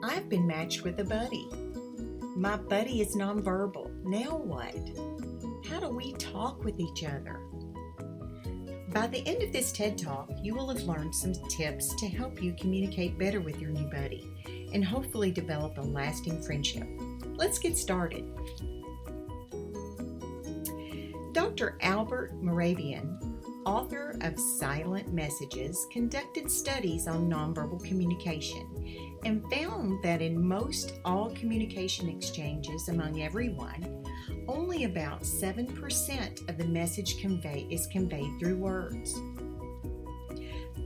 I've been matched with a buddy. My buddy is nonverbal. Now what? How do we talk with each other? By the end of this TED Talk, you will have learned some tips to help you communicate better with your new buddy and hopefully develop a lasting friendship. Let's get started. Dr. Albert Moravian, author of Silent Messages, conducted studies on nonverbal communication and found that in most all communication exchanges among everyone, only about 7% of the message is conveyed through words.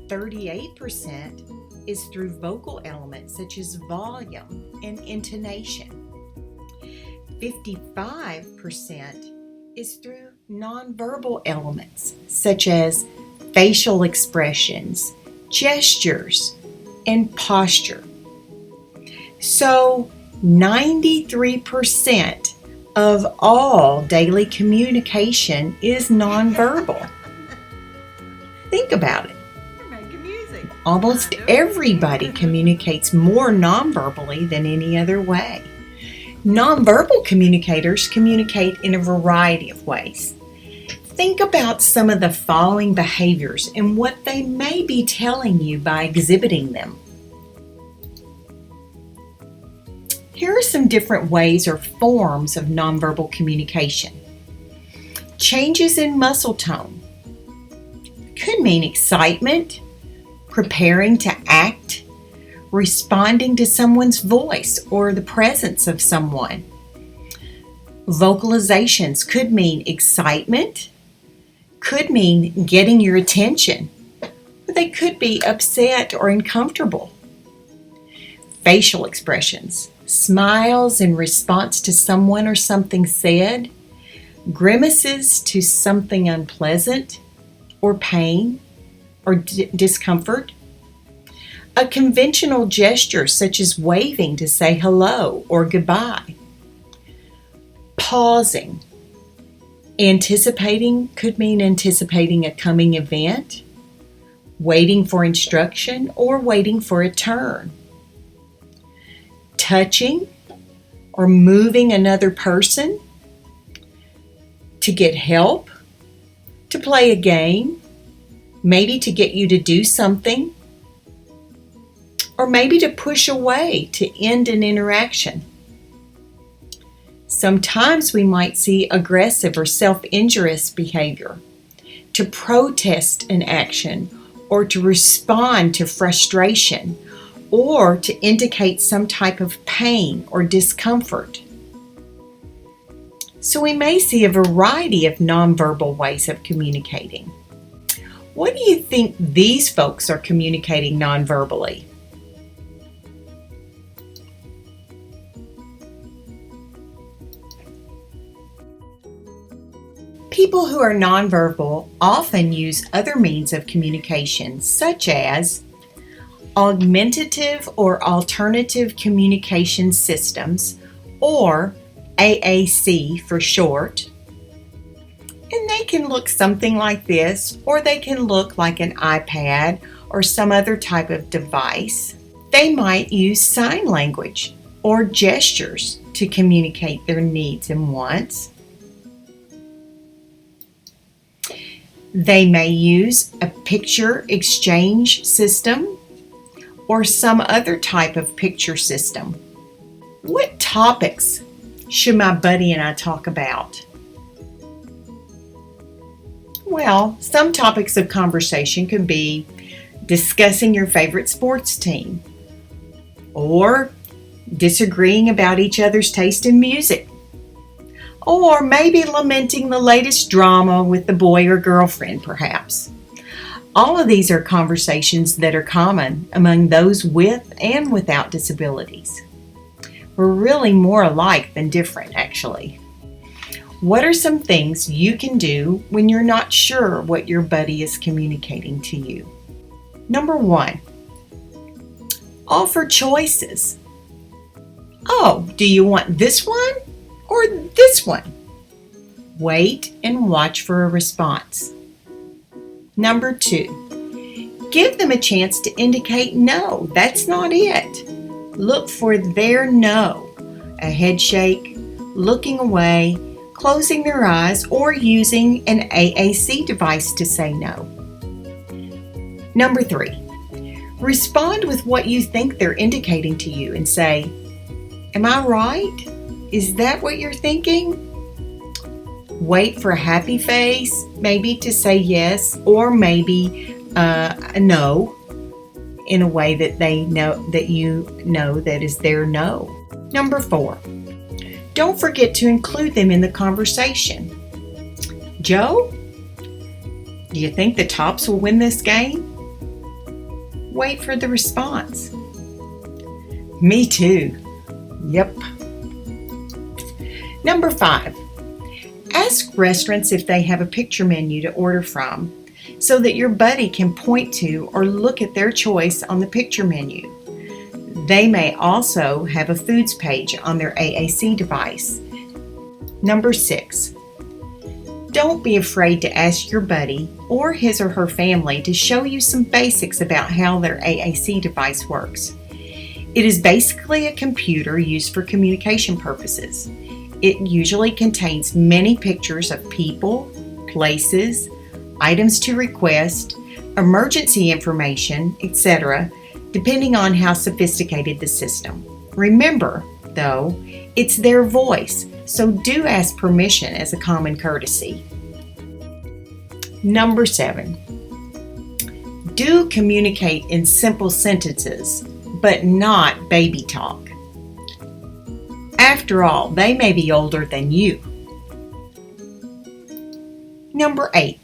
38% is through vocal elements such as volume and intonation. 55% is through nonverbal elements such as facial expressions, gestures, and posture. So 93% of all daily communication is nonverbal. Think about it. You're making music. Almost everybody communicates more nonverbally than any other way. Nonverbal communicators communicate in a variety of ways. Think about some of the following behaviors and what they may be telling you by exhibiting them. Here are some different ways or forms of nonverbal communication. Changes in muscle tone could mean excitement, preparing to act, responding to someone's voice or the presence of someone. Vocalizations could mean excitement, could mean getting your attention, or they could be upset or uncomfortable. Facial expressions, smiles in response to someone or something said, grimaces to something unpleasant or pain or discomfort. A conventional gesture such as waving to say hello or goodbye. Pausing. Anticipating could mean anticipating a coming event, waiting for instruction, or waiting for a turn. Touching or moving another person, to get help, to play a game, maybe to get you to do something, or maybe to push away to end an interaction. Sometimes we might see aggressive or self-injurious behavior, to protest an action or to respond to frustration, or to indicate some type of pain or discomfort. So we may see a variety of nonverbal ways of communicating. What do you think these folks are communicating nonverbally? People who are nonverbal often use other means of communication, such as augmentative or alternative communication systems, or AAC for short. And they can look something like this, or they can look like an iPad or some other type of device. They might use sign language or gestures to communicate their needs and wants. They may use a picture exchange system or some other type of picture system. What topics should my buddy and I talk about? Well, some topics of conversation could be discussing your favorite sports team, or disagreeing about each other's taste in music, or maybe lamenting the latest drama with the boy or girlfriend, perhaps. All of these are conversations that are common among those with and without disabilities. We're really more alike than different, actually. What are some things you can do when you're not sure what your buddy is communicating to you? Number 1, offer choices. Oh, do you want this one or this one? Wait and watch for a response. Number 2, give them a chance to indicate no, that's not it. Look for their no, a head shake, looking away, closing their eyes, or using an AAC device to say no. Number 3, respond with what you think they're indicating to you and say, "Am I right? Is that what you're thinking?" Wait for a happy face, maybe to say yes, or maybe a no, in a way that they know that you know that is their no. Number 4, don't forget to include them in the conversation. "Joe, do you think the Tops will win this game?" Wait for the response. "Me too. Yep." Number 5, ask restaurants if they have a picture menu to order from so that your buddy can point to or look at their choice on the picture menu. They may also have a foods page on their AAC device. Number 6, don't be afraid to ask your buddy or his or her family to show you some basics about how their AAC device works. It is basically a computer used for communication purposes. It usually contains many pictures of people, places, items to request, emergency information, etc., depending on how sophisticated the system. Remember, though, it's their voice, so do ask permission as a common courtesy. Number 7, do communicate in simple sentences, but not baby talk. After all, they may be older than you. Number 8,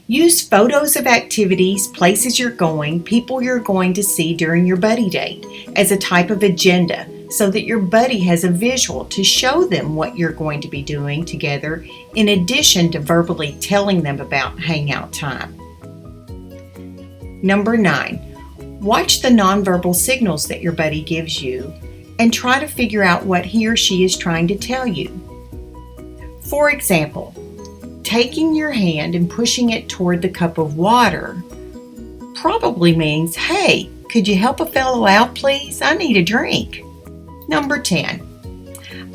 use photos of activities, places you're going, people you're going to see during your buddy date as a type of agenda so that your buddy has a visual to show them what you're going to be doing together in addition to verbally telling them about hangout time. Number 9, watch the nonverbal signals that your buddy gives you and try to figure out what he or she is trying to tell you. For example, taking your hand and pushing it toward the cup of water probably means, "Hey, could you help a fellow out, please? I need a drink." Number 10,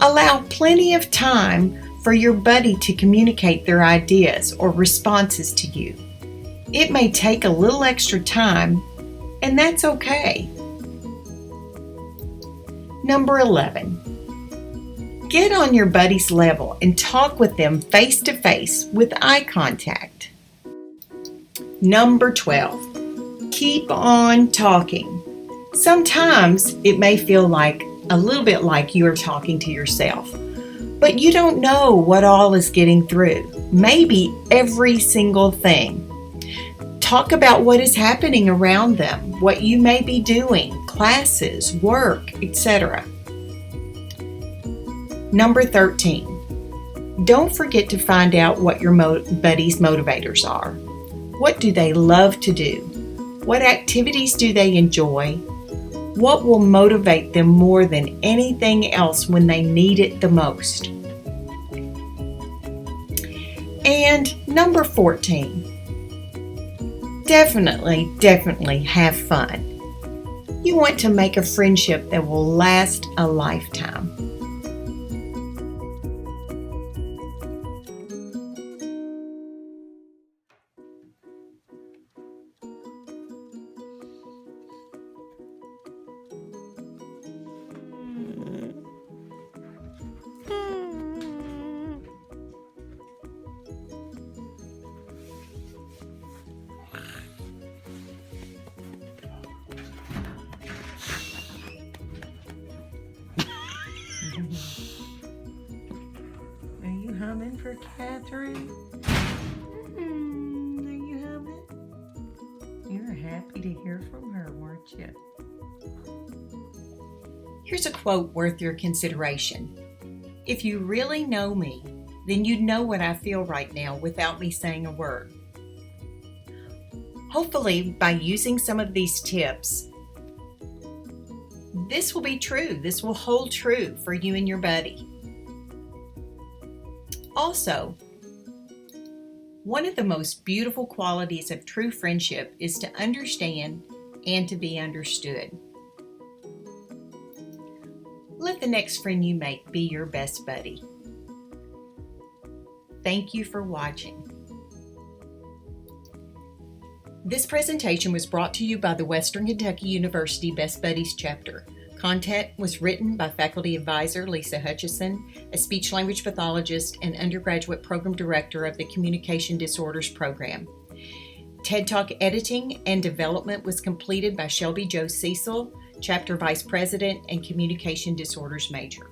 allow plenty of time for your buddy to communicate their ideas or responses to you. It may take a little extra time, and that's okay. Number 11, get on your buddy's level and talk with them face to face with eye contact. Number 12, keep on talking. Sometimes it may feel like a little bit like you are talking to yourself, but you don't know what all is getting through. Maybe every single thing. Talk about what is happening around them, what you may be doing, classes, work, etc. Number 13, don't forget to find out what your buddy's motivators are. What do they love to do? What activities do they enjoy? What will motivate them more than anything else when they need it the most? And number 14, definitely have fun. You want to make a friendship that will last a lifetime. Are you humming for Catherine? Are you humming? You were happy to hear from her, weren't you? Here's a quote worth your consideration. If you really know me, then you'd know what I feel right now without me saying a word. Hopefully, by using some of these tips, this will be true. This will hold true for you and your buddy. Also, one of the most beautiful qualities of true friendship is to understand and to be understood. let the next friend you make be your best buddy. Thank you for watching. This presentation was brought to you by the Western Kentucky University Best Buddies chapter. Content was written by faculty advisor Lisa Hutchison, a speech-language pathologist and undergraduate program director of the Communication Disorders program. TED Talk editing and development was completed by Shelby Jo Cecil, chapter vice president and communication disorders major.